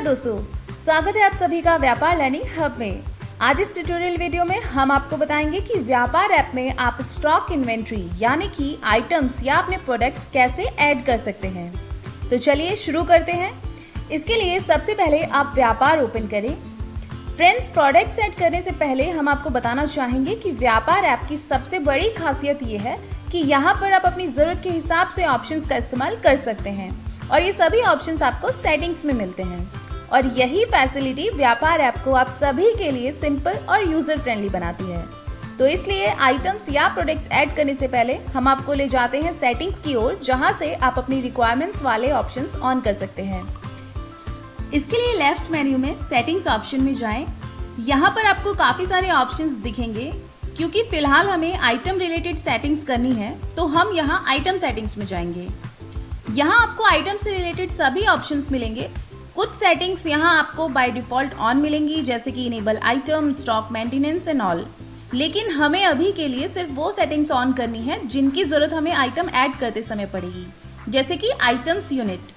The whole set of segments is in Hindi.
नमस्कार दोस्तों, स्वागत है आप सभी का व्यापार लर्निंग हब में। आज इस ट्यूटोरियल वीडियो में हम आपको बताएंगे कि व्यापार ऐप में आप स्टॉक इन्वेंट्री यानी कि आइटम्स या अपने प्रोडक्ट्स कैसे ऐड कर सकते हैं। तो चलिए शुरू करते हैं। इसके लिए सबसे पहले आप व्यापार ओपन करें। फ्रेंड्स, प्रोडक्ट्स ऐड करने से पहले हम आपको बताना चाहेंगे कि व्यापार ऐप की सबसे बड़ी खासियत ये है कि यहाँ पर आप अपनी जरूरत के हिसाब से ऑप्शंस का इस्तेमाल कर सकते हैं और ये सभी ऑप्शंस आपको सेटिंग्स में मिलते हैं। और यही फैसिलिटी व्यापार ऐप को आप सभी के लिए सिंपल और यूजर फ्रेंडली बनाती है। तो इसलिए आइटम्स या प्रोडक्ट्स ऐड करने से पहले हम आपको ले जाते हैं सेटिंग्स की ओर, जहां से आप अपनी रिक्वायरमेंट्स वाले ऑप्शंस ऑन कर सकते हैं। इसके लिए लेफ्ट मेन्यू में सेटिंग्स ऑप्शन में जाएं। यहाँ पर आपको काफी सारे ऑप्शंस दिखेंगे। क्योंकि फिलहाल हमें आइटम रिलेटेड सेटिंग्स करनी है तो हम यहाँ आइटम सेटिंग्स में जाएंगे। यहाँ आपको आइटम से रिलेटेड सभी ऑप्शंस मिलेंगे। कुछ सेटिंग्स यहाँ आपको बाय डिफॉल्ट ऑन मिलेंगी, जैसे कि enable item, stock maintenance and all. लेकिन हमें अभी के लिए सिर्फ वो सेटिंग्स ऑन करनी है जिनकी जरूरत हमें आइटम ऐड करते समय पड़ेगी, जैसे कि आइटम्स यूनिट।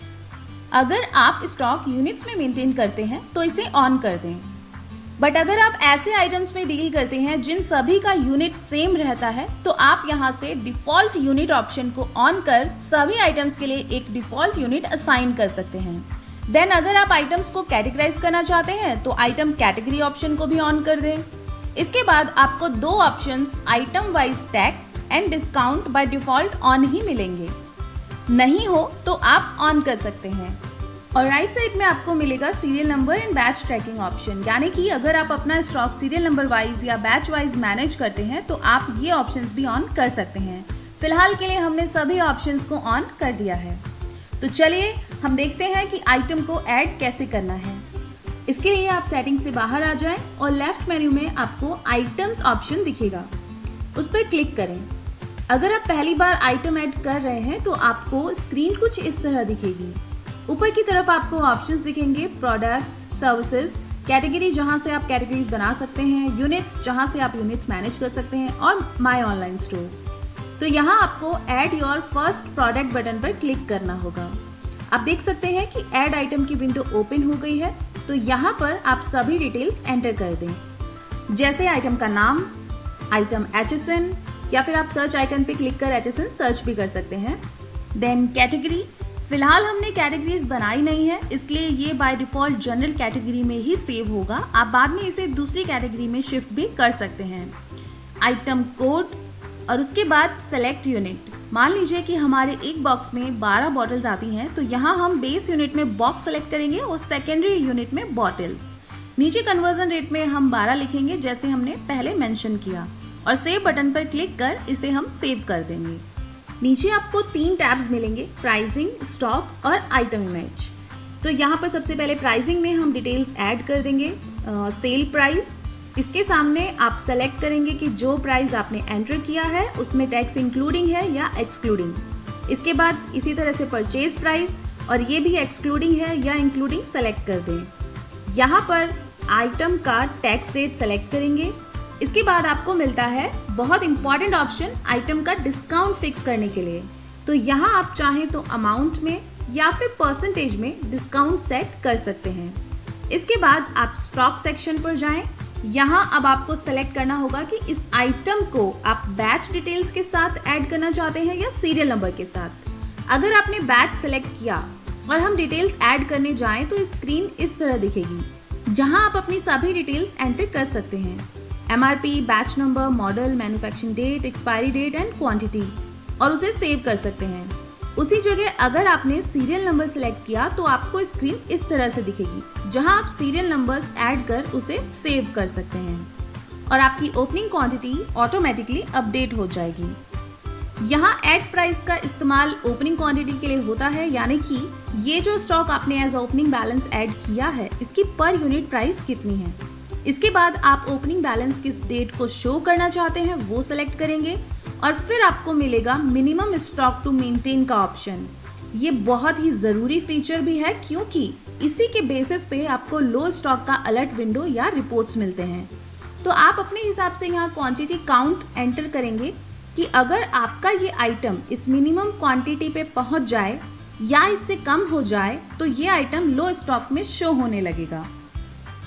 अगर आप स्टॉक यूनिट्स में मेंटेन करते हैं तो इसे ऑन कर दें। बट अगर आप ऐसे आइटम्स में डील करते हैं जिन सभी का यूनिट सेम रहता है तो आप यहाँ से डिफॉल्ट यूनिट ऑप्शन को ऑन कर सभी आइटम्स के लिए एक डिफॉल्ट यूनिट असाइन कर सकते हैं। देन अगर आप आइटम्स को कैटेगराइज करना चाहते हैं तो आइटम कैटेगरी ऑप्शन को भी ऑन कर दें। इसके बाद आपको दो options item wise tax and discount by default on ही मिलेंगे। नहीं हो तो आप ऑन कर सकते हैं। और राइट साइड में आपको मिलेगा serial number and batch tracking option, यानी कि अगर आप अपना स्टॉक सीरियल नंबर वाइज या बैच वाइज मैनेज करते हैं तो आप ये ऑप्शंस भी ऑन कर सकते हैं। फिलहाल के लिए हमने सभी ऑप्शंस को ऑन कर दिया है। तो चलिए हम देखते हैं कि आइटम को ऐड कैसे करना है। इसके लिए आप सेटिंग से बाहर आ जाएं और लेफ्ट मेन्यू में आपको आइटम्स ऑप्शन दिखेगा, उस पर क्लिक करें। अगर आप पहली बार आइटम ऐड कर रहे हैं तो आपको स्क्रीन कुछ इस तरह दिखेगी। ऊपर की तरफ आपको ऑप्शंस दिखेंगे, प्रोडक्ट्स, सर्विसेज, कैटेगरी जहां से आप कैटेगरीज बना सकते हैं, यूनिट्स जहां से आप यूनिट्स मैनेज कर सकते हैं और माय ऑनलाइन स्टोर। तो यहाँ आपको add your first product button पर क्लिक करना होगा। आप देख सकते हैं कि ऐड आइटम की विंडो ओपन हो गई है। तो यहाँ पर आप सभी डिटेल्स एंटर कर दें, जैसे आइटम का नाम, आइटम HSN, या फिर आप सर्च आइकन पे क्लिक कर HSN सर्च भी कर सकते हैं। देन कैटेगरी, फिलहाल हमने कैटेगरीज बनाई नहीं है इसलिए ये बाय डिफॉल्ट जनरल कैटेगरी में ही सेव होगा। आप बाद में इसे दूसरी कैटेगरी में शिफ्ट भी कर सकते हैं। आइटम कोड और उसके बाद सेलेक्ट यूनिट। मान लीजिए कि हमारे एक बॉक्स में 12 बॉटल्स आती हैं तो यहाँ हम बेस यूनिट में बॉक्स सेलेक्ट करेंगे और सेकेंडरी यूनिट में बॉटल्स। नीचे कन्वर्जन रेट में हम 12 लिखेंगे जैसे हमने पहले मेंशन किया और सेव बटन पर क्लिक कर इसे हम सेव कर देंगे। नीचे आपको 3 टैब्स मिलेंगे, प्राइसिंग, स्टॉक और आइटम इमेज। तो यहाँ पर सबसे पहले प्राइसिंग में हम डिटेल्स ऐड कर देंगे। सेल प्राइस, इसके सामने आप सेलेक्ट करेंगे कि जो प्राइस आपने एंटर किया है उसमें टैक्स इंक्लूडिंग है या एक्सक्लूडिंग। इसके बाद इसी तरह से परचेज प्राइस, और ये भी एक्सक्लूडिंग है या इंक्लूडिंग सेलेक्ट कर दें। यहाँ पर आइटम का टैक्स रेट सेलेक्ट करेंगे। इसके बाद आपको मिलता है बहुत इंपॉर्टेंट ऑप्शन, आइटम का डिस्काउंट फिक्स करने के लिए। तो यहाँ आप चाहें तो अमाउंट में या फिर परसेंटेज में डिस्काउंट सेट कर सकते हैं। इसके बाद आप स्टॉक सेक्शन पर जाएं। यहाँ अब आपको सेलेक्ट करना होगा कि इस आइटम को आप बैच डिटेल्स के साथ ऐड करना चाहते हैं या सीरियल नंबर के साथ। अगर आपने बैच सेलेक्ट किया और हम डिटेल्स ऐड करने जाएं तो स्क्रीन इस तरह दिखेगी, जहाँ आप अपनी सभी डिटेल्स एंटर कर सकते हैं। MRP, batch number, model, manufacturing date, expiry date and quantity, और उसे सेव कर सकते हैं। उसी जगह अगर आपने सीरियल नंबर सिलेक्ट किया तो आपको स्क्रीन इस तरह से दिखेगी, जहां आप सीरियल नंबर्स ऐड कर उसे सेव कर सकते हैं और आपकी ओपनिंग क्वांटिटी ऑटोमेटिकली अपडेट हो जाएगी। यहाँ ऐड प्राइस का इस्तेमाल ओपनिंग क्वांटिटी के लिए होता है, यानी कि ये जो स्टॉक आपने एज ओपनिंग बैलेंस ऐड किया है इसकी पर यूनिट प्राइस कितनी है। इसके बाद आप ओपनिंग बैलेंस किस डेट को शो करना चाहते हैं वो सेलेक्ट करेंगे और फिर आपको मिलेगा मिनिमम स्टॉक टू मेंटेन का ऑप्शन। ये बहुत ही जरूरी फीचर भी है क्योंकि इसी के बेसिस पे आपको लो स्टॉक का अलर्ट विंडो या रिपोर्ट्स मिलते हैं। तो आप अपने हिसाब से यहाँ क्वांटिटी काउंट एंटर करेंगे कि अगर आपका ये आइटम इस मिनिमम क्वांटिटी पे पहुंच जाए या इससे कम हो जाए तो ये आइटम लो स्टॉक में शो होने लगेगा।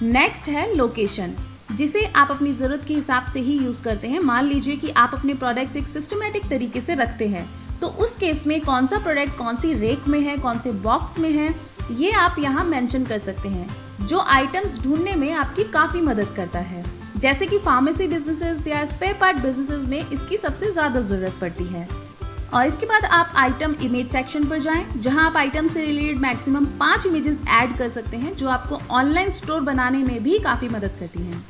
नेक्स्ट है लोकेशन, जिसे आप अपनी जरूरत के हिसाब से ही यूज करते हैं। मान लीजिए कि आप अपने प्रोडक्ट्स एक सिस्टमेटिक तरीके से रखते हैं, तो उस केस में कौन सा प्रोडक्ट कौन सी रेक में है, कौन से बॉक्स में है, ये आप यहाँ मेंशन कर सकते हैं, जो आइटम्स ढूंढने में आपकी काफी मदद करता है। जैसे कि फार्मेसी बिजनेसेस या स्पेयर पार्ट बिजनेसेस में इसकी सबसे ज्यादा जरूरत पड़ती है। और इसके बाद आप आइटम इमेज सेक्शन पर जाएं, जहां आप आइटम से रिलेटेड मैक्सिमम 5 इमेजेस ऐड कर सकते हैं, जो आपको ऑनलाइन स्टोर बनाने में भी काफी मदद करती हैं।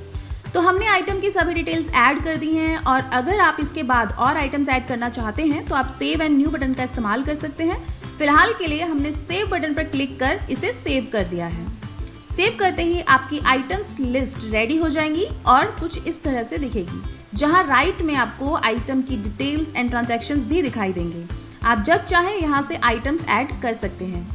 तो हमने आइटम की सभी डिटेल्स ऐड कर दी हैं, और अगर आप इसके बाद और आइटम्स ऐड करना चाहते हैं तो आप सेव एंड न्यू बटन का इस्तेमाल कर सकते हैं। फिलहाल के लिए हमने सेव बटन पर क्लिक कर इसे सेव कर दिया है। सेव करते ही आपकी आइटम्स लिस्ट रेडी हो जाएंगी और कुछ इस तरह से दिखेगी, जहां राइट में आपको आइटम की डिटेल्स एंड ट्रांजैक्शंस भी दिखाई देंगे। आप जब चाहे यहां से आइटम्स ऐड कर सकते हैं।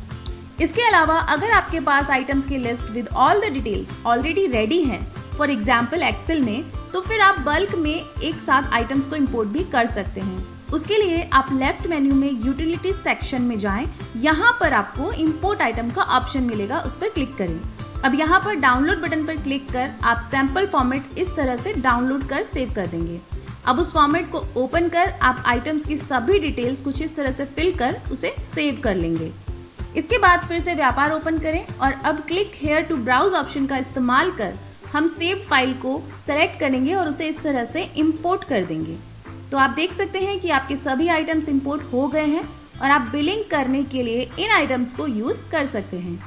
इसके अलावा अगर आपके पास आइटम्स की list with all the details already ready है, फॉर एग्जाम्पल एक्सेल में, तो फिर आप बल्क में एक साथ आइटम्स को इंपोर्ट भी कर सकते हैं। उसके लिए आप लेफ्ट मेन्यू में यूटिलिटी सेक्शन में जाएं, यहाँ पर आपको इंपोर्ट आइटम का ऑप्शन मिलेगा, उस पर क्लिक करें। अब यहाँ पर डाउनलोड बटन पर क्लिक कर आप सैंपल फॉर्मेट इस तरह से डाउनलोड कर सेव कर देंगे। अब उस फॉर्मेट को ओपन कर आप आइटम्स की सभी डिटेल्स कुछ इस तरह से फिल कर उसे सेव कर लेंगे। इसके बाद फिर से व्यापार ओपन करें और अब click here to browse option का इस्तेमाल कर हम सेव फाइल को सेलेक्ट करेंगे और उसे इस तरह से इंपोर्ट कर देंगे। तो आप देख सकते हैं कि आपके सभी आइटम्स इंपोर्ट हो गए हैं और आप बिलिंग करने के लिए इन आइटम्स को यूज कर सकते हैं।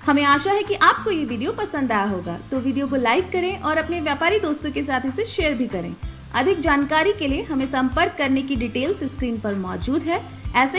हमें आशा है कि आपको ये वीडियो पसंद आया होगा, तो वीडियो को लाइक करें और अपने व्यापारी दोस्तों के साथ इसे शेयर भी करें। अधिक जानकारी के लिए हमें संपर्क करने की डिटेल्स स्क्रीन पर मौजूद है। ऐसे ही